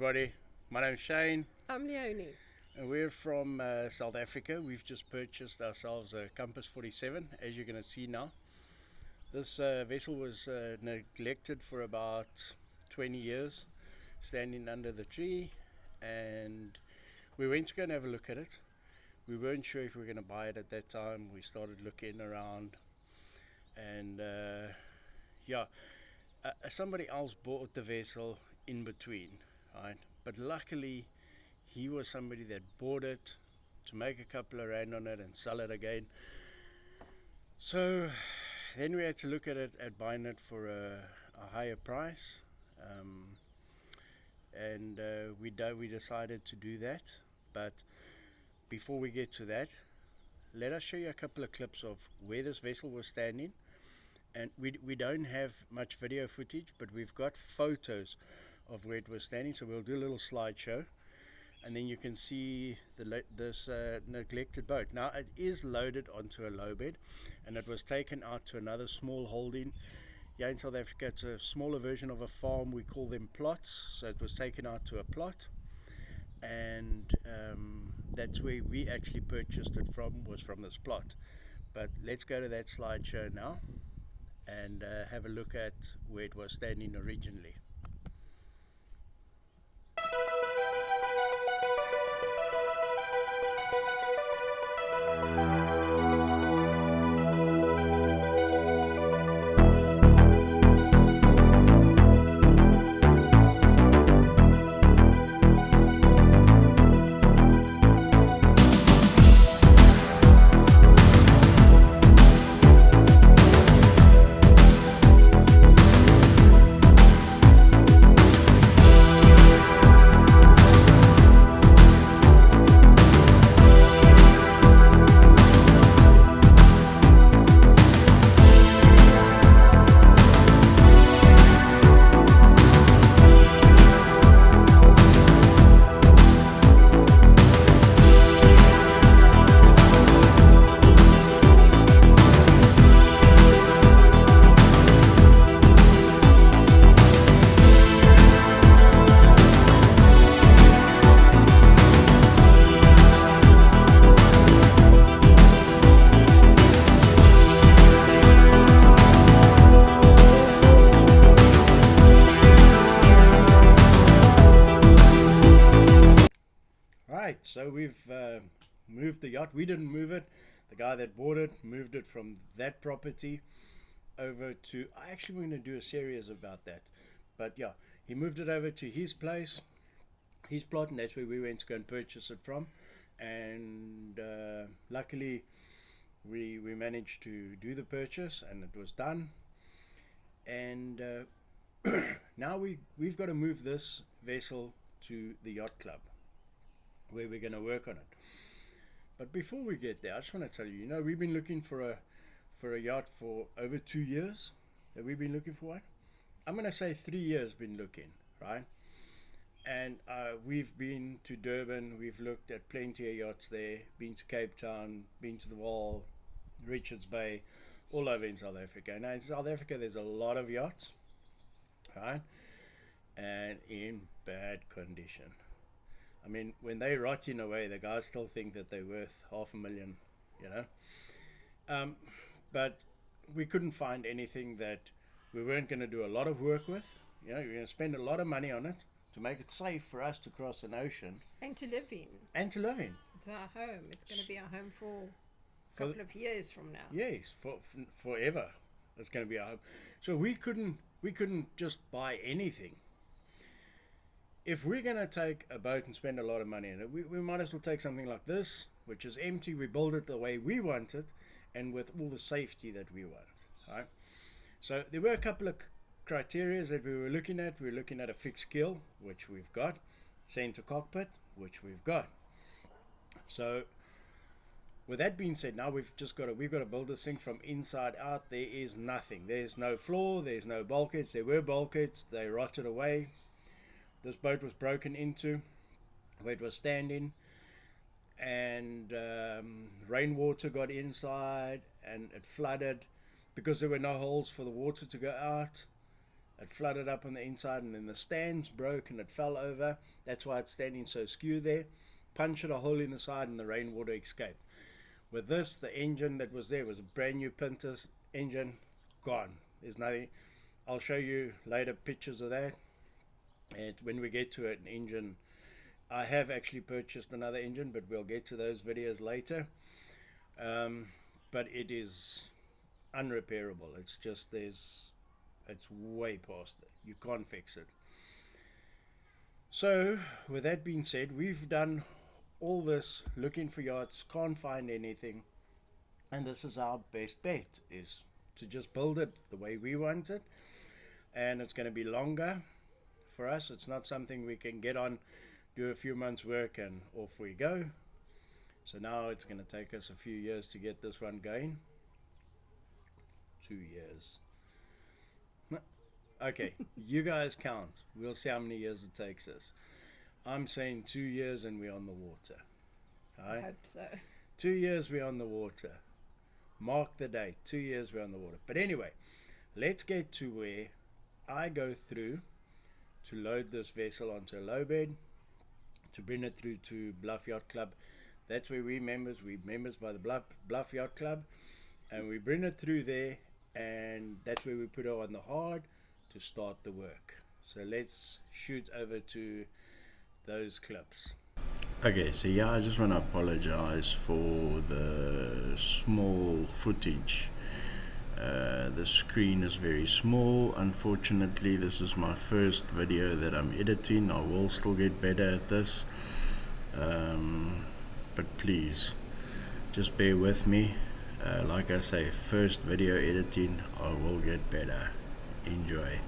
everybody. My name's Shane I'm Leonie. and we're from South Africa. We've just purchased ourselves a Compass 47, as you're going to see now. This vessel was neglected for about 20 years, standing under the tree, and we went to go and have a look at it. We weren't sure if we were going to buy it at that time. We started looking around, and somebody else bought the vessel in between, right? But luckily he was somebody that bought it to make a couple of rand on it and sell it again. So then we had to look at it at buying it for a higher price, and we decided to do that. But before we get to that, let us show you a couple of clips of where this vessel was standing. And we don't have much video footage, but we've got photos of where it was standing, so we'll do a little slideshow, and then you can see this neglected boat. Now it is loaded onto a low bed, and it was taken out to another small holding. Yeah, in South Africa it's a smaller version of a farm. We call them plots. So it was taken out to a plot, and that's where we actually purchased it from, was from this plot. But let's go to that slideshow now and have a look at where it was standing originally. So we've moved the yacht. We didn't move it. The guy that bought it moved it from that property over to, I actually going to do a series about that, but yeah, he moved it over to his place, his plot, and that's where we went to go and purchase it from. And luckily we managed to do the purchase, and it was done. And now we've got to move this vessel to the yacht club, where we're going to work on it. But before we get there, I just want to tell you, we've been looking for a yacht for over 2 years. That we've been looking for one. I'm going to say 3 years been looking, right? And we've been to Durban. We've looked at plenty of yachts there. Been to Cape Town. Been to the Wall, Richards Bay, all over in South Africa. Now in South Africa, there's a lot of yachts, right? And in bad condition. I mean, when they rotting away, the guys still think that they're worth $500,000, but we couldn't find anything that we weren't going to do a lot of work with. We're going to spend a lot of money on it to make it safe for us to cross an ocean. And to live in. It's our home. It's going to be our home for a couple of years from now. Yes, forever. It's going to be our home. So we couldn't just buy anything. If we're going to take a boat and spend a lot of money in it, we might as well take something like this, which is empty. We build it the way we want it, and with all the safety that we want. Right? So there were a couple of criteria that we were looking at. We were looking at a fixed keel, which we've got, center cockpit, which we've got. So with that being said, now we've got to build this thing from inside out. There is nothing. There's no floor. There's no bulkheads. There were bulkheads. They rotted away. This boat was broken into where it was standing, and rainwater got inside and it flooded because there were no holes for the water to go out. It flooded up on the inside, and then the stands broke and it fell over. That's why it's standing so skew there. Punctured a hole in the side and the rainwater escaped. With this, the engine that was there was a brand new Pintus engine, gone. There's nothing. I'll show you later pictures of that. And when we get to it, an engine, I have actually purchased another engine, but we'll get to those videos later. But it is unrepairable. It's just it's way past it. You can't fix it. So with that being said, we've done all this looking for yachts, can't find anything, and this is our best bet, is to just build it the way we want it. And it's going to be longer for us. It's not something we can get on, do a few months work and off we go. So now it's going to take us a few years to get this one going. 2 years. Okay, you guys count. We'll see how many years it takes us. I'm saying 2 years and we're on the water. I hope so. 2 years we're on the water. Mark the date. 2 years we're on the water. But anyway, let's get to where I go through to load this vessel onto a low bed, to bring it through to Bluff Yacht Club. That's where we're members by the Bluff Yacht Club, and we bring it through there, and that's where we put it on the hard to start the work. So let's shoot over to those clips. Okay, so yeah, I just want to apologize for the small footage. The screen is very small. Unfortunately, this is my first video that I'm editing. I will still get better at this, but please just bear with me. Like I say, first video editing, I will get better. Enjoy.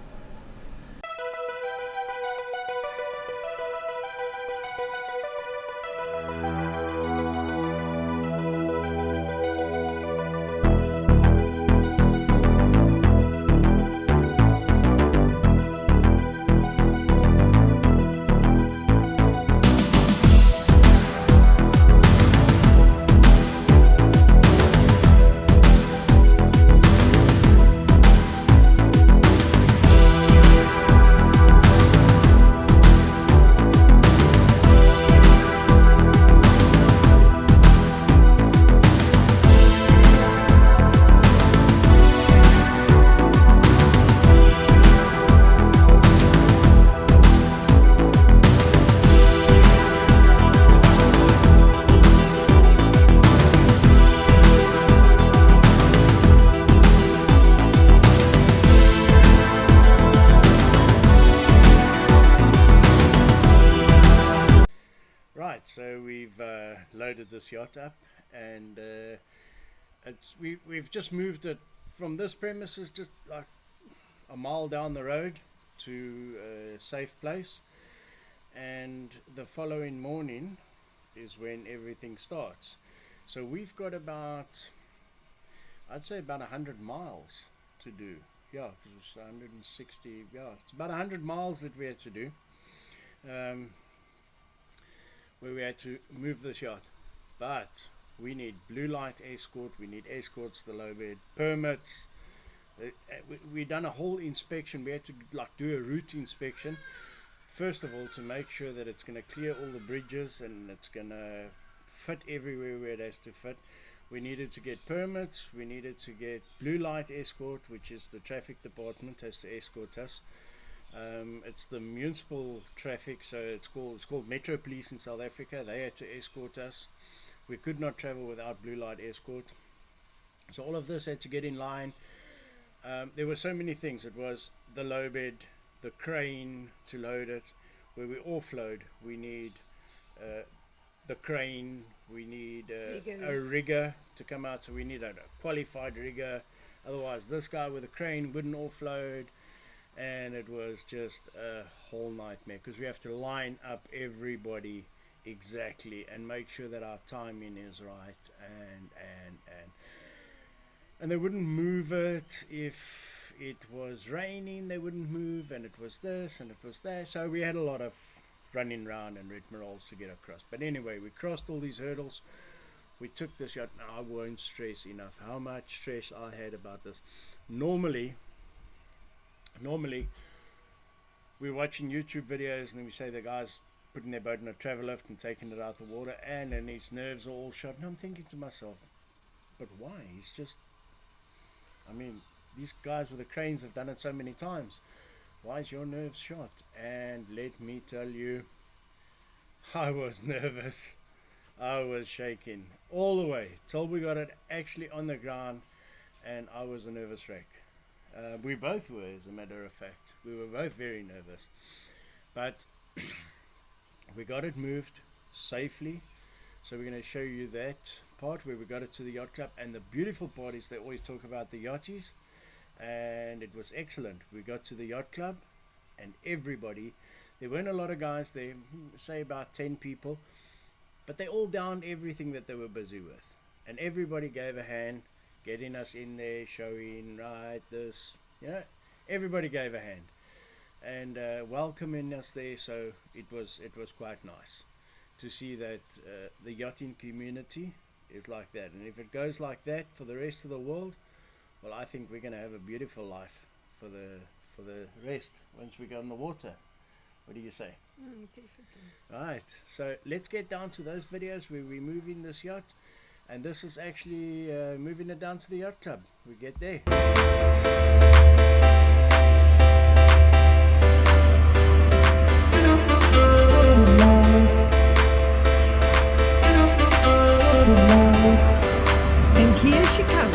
So we've loaded this yacht up, and we've just moved it from this premises just like a mile down the road to a safe place, and the following morning is when everything starts. So we've got about, I'd say about 100 miles to do. Yeah, because it's 160. Yeah, it's about 100 miles that we had to do. Where we had to move this yacht, but we need blue light escort, we need escorts to the low bed, permits. We done a whole inspection. We had to like do a route inspection first of all to make sure that it's going to clear all the bridges and it's going to fit everywhere where it has to fit. We needed to get permits, we needed to get blue light escort, which is the traffic department has to escort us. It's the municipal traffic, so it's called Metro Police in South Africa. They had to escort us. We could not travel without blue light escort. So all of this had to get in line. There were so many things. It was the low bed, the crane to load it. Where we offload, we need the crane. We need a rigger to come out. So we need a qualified rigger. Otherwise, this guy with a crane wouldn't offload. And it was just a whole nightmare because we have to line up everybody exactly and make sure that our timing is right, and they wouldn't move it if it was raining. They wouldn't move, and it was this and it was that. So we had a lot of running around and rigmaroles to get across. But anyway, we crossed all these hurdles. We took this yacht. Now, I won't stress enough how much stress I had about this. Normally Normally, we're watching YouTube videos and then we say the guy's putting their boat in a travel lift and taking it out the water, and then his nerves are all shot. And I'm thinking to myself, but why? He's just, I mean, these guys with the cranes have done it so many times. Why is your nerves shot? And let me tell you, I was nervous. I was shaking all the way till we got it actually on the ground, and I was a nervous wreck. We both were, as a matter of fact. We were both very nervous. But we got it moved safely. So we're going to show you that part where we got it to the yacht club. And the beautiful part is they always talk about the yachties. And it was excellent. We got to the yacht club and everybody, there weren't a lot of guys there, say about 10 people, but they all downed everything that they were busy with. And everybody gave a hand, getting us in there, showing, right, this, you know, everybody gave a hand. And welcoming us there, so it was quite nice to see that the yachting community is like that. And if it goes like that for the rest of the world, well, I think we're going to have a beautiful life for the rest once we go in the water. What do you say? Definitely. Right, so let's get down to those videos where we're moving this yacht, and this is actually moving it down to the yacht club. We get there. And here she comes.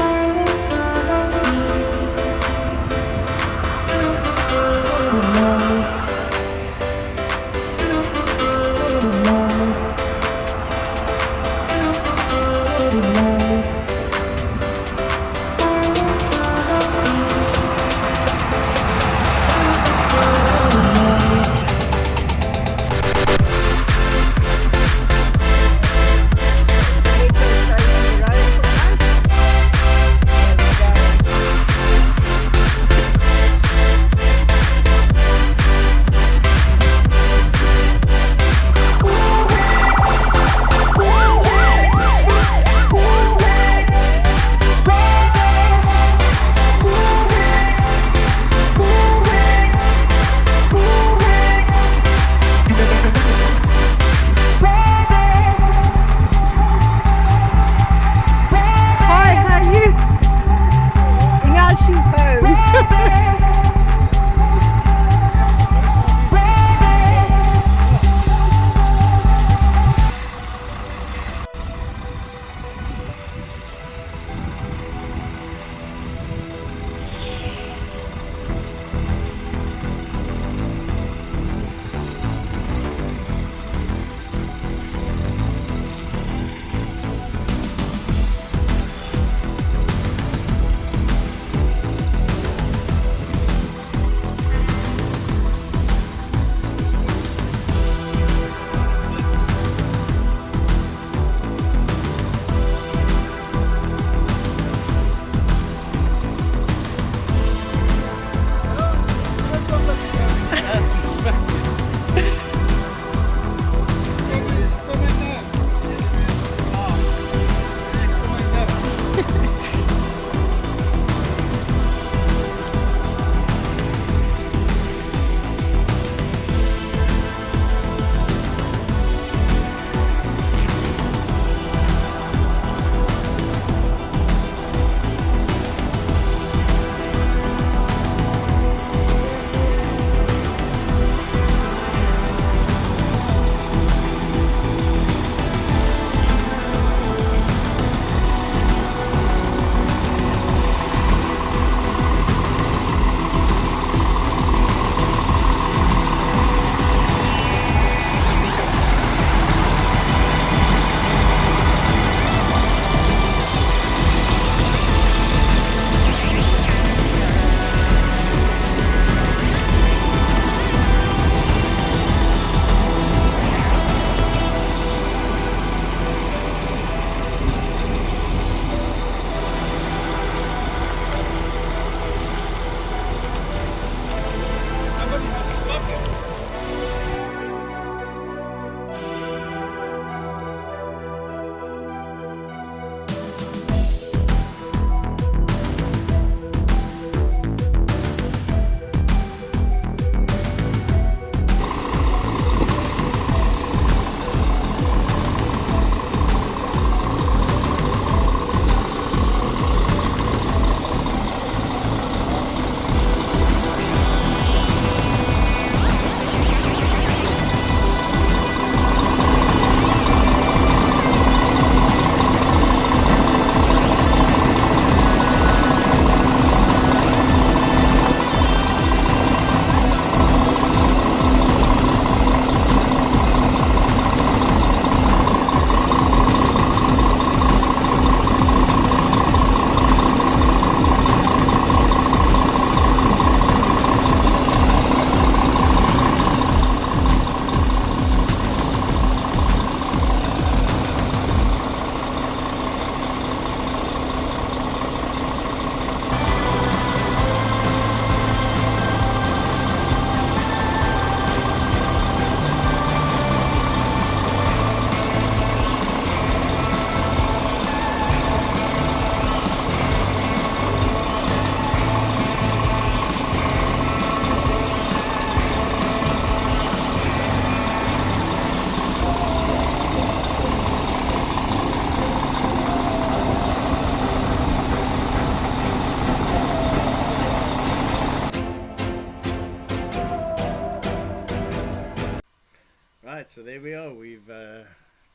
So there we are. We've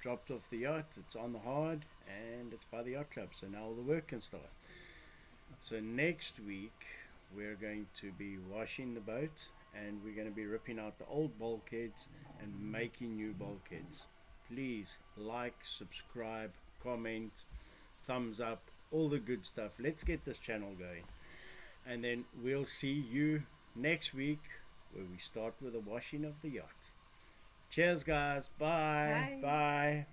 dropped off the yacht. It's on the hard and it's by the yacht club. So now all the work can start. So next week we're going to be washing the boat and we're going to be ripping out the old bulkheads and making new bulkheads. Please like, subscribe, comment, thumbs up, all the good stuff. Let's get this channel going. And then we'll see you next week where we start with the washing of the yacht. Cheers guys. Bye. Bye. Bye.